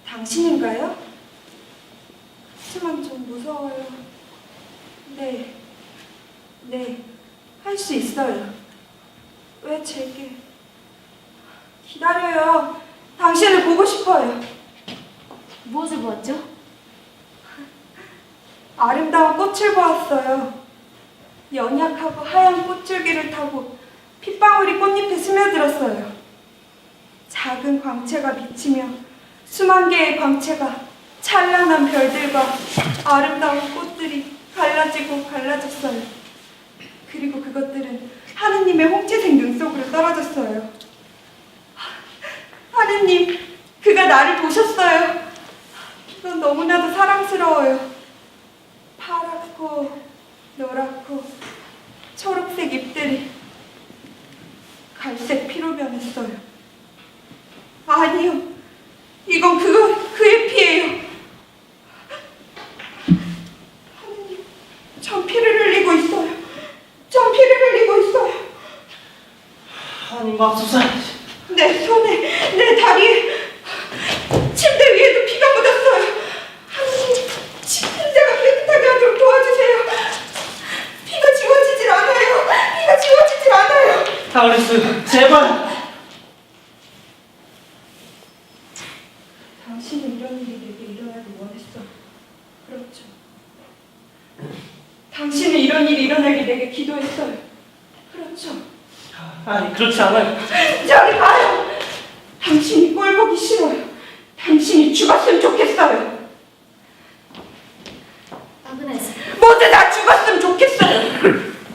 당신인가요? 하지만 좀 무서워요. 네, 할 수 있어요. 왜 제게? 기다려요. 당신을 보고 싶어요. 무엇을 보았죠? 아름다운 꽃을 보았어요. 연약하고 하얀 꽃줄기를 타고 핏방울이 꽃잎에 스며들었어요. 작은 광채가 비치며 수만 개의 광채가 찬란한 별들과 아름다운 꽃들이 갈라지고 갈라졌어요. 그리고 그것들은 하느님의 홍채색 눈 속으로 떨어졌어요. 하느님, 그가 나를 보셨어요. 넌 너무나도 사랑스러워요. 파랗고 노랗고 초록색 잎들이 갈색 피로 변했어요. 아니요. 이건 그의 피예요. 하느님, 전 피를 흘리고 있어요. 전 피를 흘리고 있어요. 하나님 맙소사. 내 손에, 내 다리에, 침대 위에도 피가 묻었어요. 하느님, 침대가 깨끗하게 하도록 도와주세요. 피가 지워지질 않아요. 피가 지워지질 않아요. 아그네스, 제발. 당신은 이런 일이 내게 일어나길 원했어. 그렇죠. 당신은 이런 일이 일어나길 내게 기도했어요. 그렇죠. 아니, 그렇지 않아요. 저리 가요. 당신이 꼴 보기 싫어요. 당신이 죽었으면 좋겠어요. 아그네스, 모두 다 죽었으면 좋겠어요.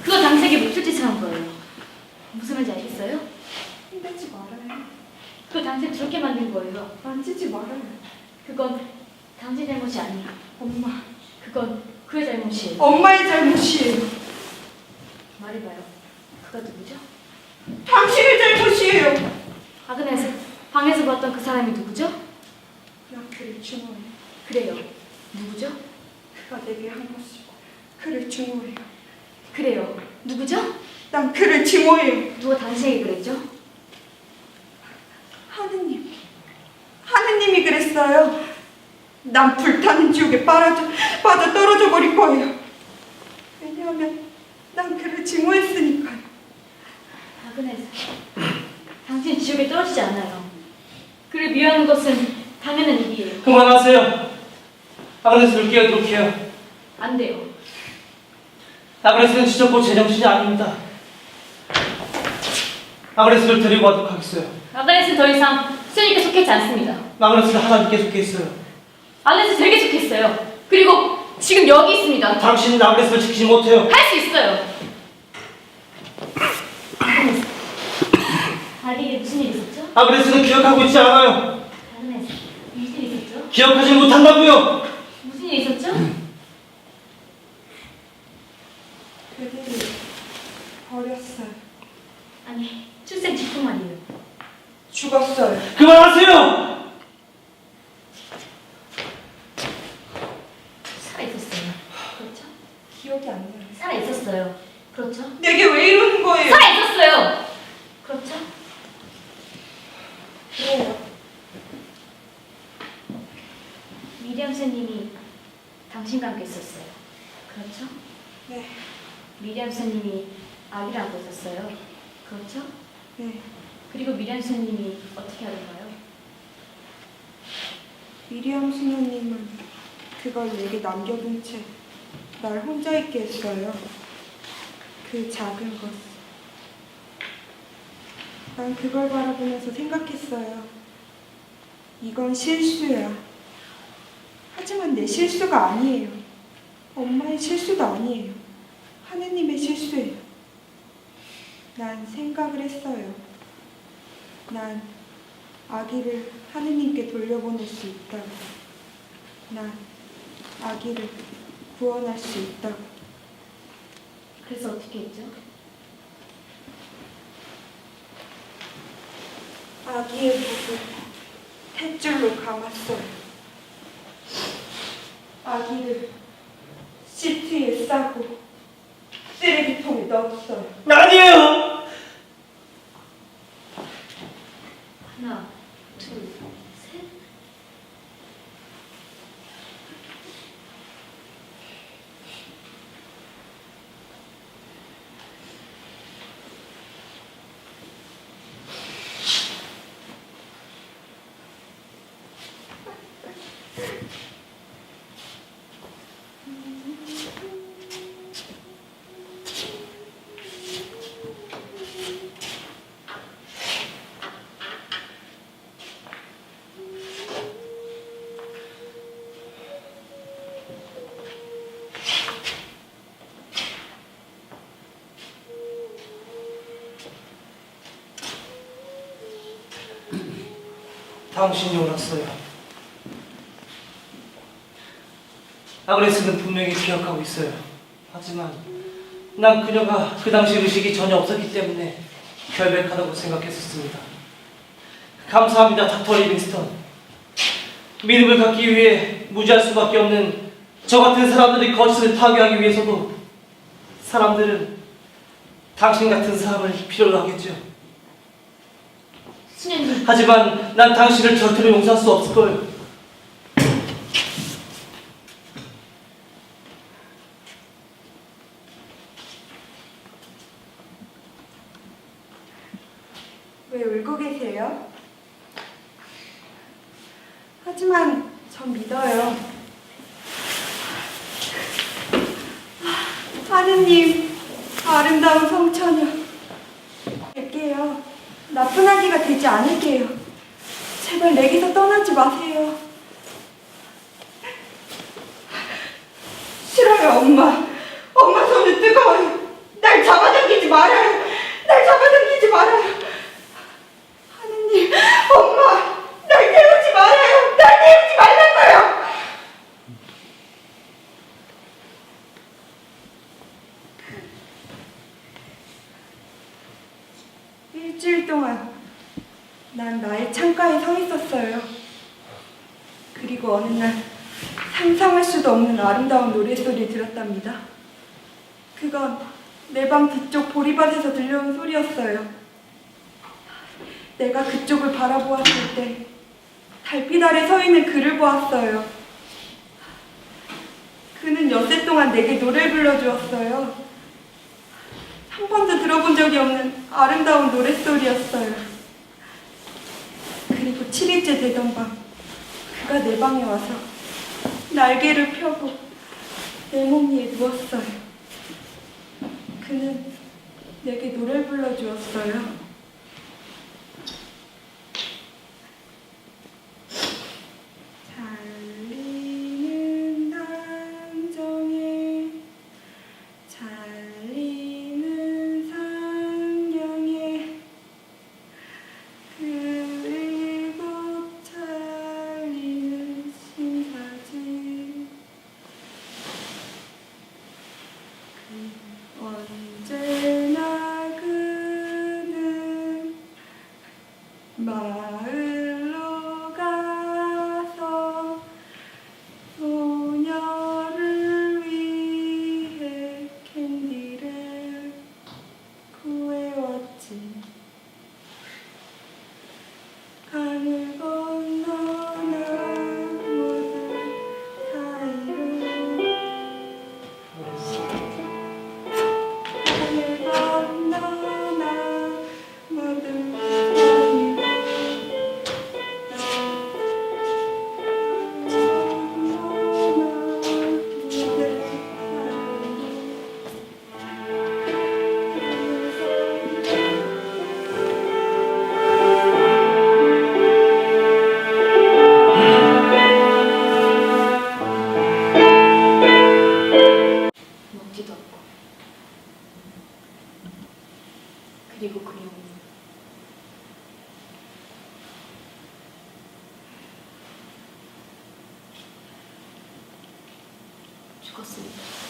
그거 당신에게 몹쓸 짓을 한 거예요. 무슨 말인지 알겠어요? 힘들지 말아요. 그거 당신 저렇게 만든 거예요. 만지지 말아요. 그건 당신 잘못이 아니에요. 엄마, 그건 그의 잘못이에요. 엄마의 잘못이에요. 말해봐요. 그가 누구죠? 당신의 잘못이에요. 아그네스, 방에서 봤던 그 사람이 누구죠? 난 그를 증오해요. 그래요. 누구죠? 그가 내게 한 것이고 그를 증오해요. 그래요. 누구죠? 난 그를 증오해요. 누가 당신에게 그랬죠? 하느님, 하느님이 그랬어요. 난 불타는 지옥에 빠져 떨어져 버릴 거예요. 왜냐하면 난 그를 증오했으니까요. 아그네스, 당신 지옥에 떨어지지 않아요. 그를 미워하는 것은 당연한 일이에요. 그만하세요. 아그네스를 깨우도록 해요. 안 돼요. 아그네스는 지적고 제정신이 아닙니다. 아그네스를 데리고 가도록 하겠어요. 아그네스는 더 이상 수녀님께 속했지 않습니다. 아그네스는 하나님께 속해 있어요. 아그네스 되게 속했어요. 그리고 지금 여기 있습니다. 당신은 아그네스를 지키지 못해요. 할 수 있어요. 아그네스, 아기에게 무슨 일 있었죠? 아그네스는 기억하고 있지 않아요. 아그네스, 무슨 일 있었죠? 기억하지 못한다고요. 무슨 일 있었죠? 그들이 버렸어요. 아니, 출생 직후만이에요. 죽었어요. 그만하세요. 살아있었어요. 그렇죠? 기억이 안 나요. 살아있었어요. 그렇죠? 내게 왜 이러는 거예요? 살아있었어요. 그렇죠? 그래요. 미리암 선생님이 당신과 함께 있었어요. 그렇죠? 네, 미리암 선생님이 아기를 안고 있었어요. 그렇죠? 네. 그리고 미리암 선생님이 어떻게 하던가요? 미리암 수녀님은 그걸 내게 남겨둔 채 날 혼자 있게 했어요. 그 작은 것. 난 그걸 바라보면서 생각했어요. 이건 실수야. 하지만 내 실수가 아니에요. 엄마의 실수도 아니에요. 하느님의 실수예요. 난 생각을 했어요. 난 아기를 하느님께 돌려보낼 수 있다고. 난 아기를 구원할 수 있다고. 그래서 어떻게 했죠? 아기의 목을 탯줄로 감았어요. 아기를 시트에 싸고 쓰레기통에 넣었어요. 아니에요. 하나, 둘, 셋. 당신이 옳았어요. 아그네스는 분명히 기억하고 있어요. 하지만 난 그녀가 그 당시 의식이 전혀 없었기 때문에 결백하다고 생각했었습니다. 감사합니다, 닥터 리빙스턴. 믿음을 갖기 위해 무지할 수밖에 없는 저 같은 사람들의 거짓을 파괴하기 위해서도 사람들은 당신 같은 사람을 필요로 하겠죠. 수녀님, 하지만 난 당신을 절대로 용서할 수 없을 거예요. 왜 울고 계세요? 하지만 전 믿어요. 하느님, 아름다운 성처녀. 될게요. 나쁜 아기가 되지 않을게요. 제발 내게서 떠나지 마세요. 싫어요, 엄마. 엄마 손은 뜨거워요. 날 잡아당기지 말아요. 날 잡아당기지 말아요. 하느님, 엄마, 날 태우지 말아요. 날 태우지 말라고요. 일주일 동안 난 나의 창가에 서 있었어요. 그리고 어느 날 상상할 수도 없는 아름다운 노랫소리를 들었답니다. 그건 내 방 뒤쪽 보리밭에서 들려온 소리였어요. 내가 그쪽을 바라보았을 때 달빛 아래 서 있는 그를 보았어요. 그는 엿새 동안 내게 노래를 불러주었어요. 한 번도 들어본 적이 없는 아름다운 노랫소리였어요. 그리고 7일째 되던 밤 그가 내 방에 와서 날개를 펴고 내 몸 위에 누웠어요. 그는 내게 노래를 불러주었어요. 잘리는 단정에 잘리는 상경에 그리고 잘리는 신사지 언제나 그는 마을로 가서 소녀를 위해 캔디를 구해왔지. 하늘 건너 나무들 사이로 하늘 건너 나무들 사이로 먹지도 않고. 그리고 그 영혼은 죽었습니다.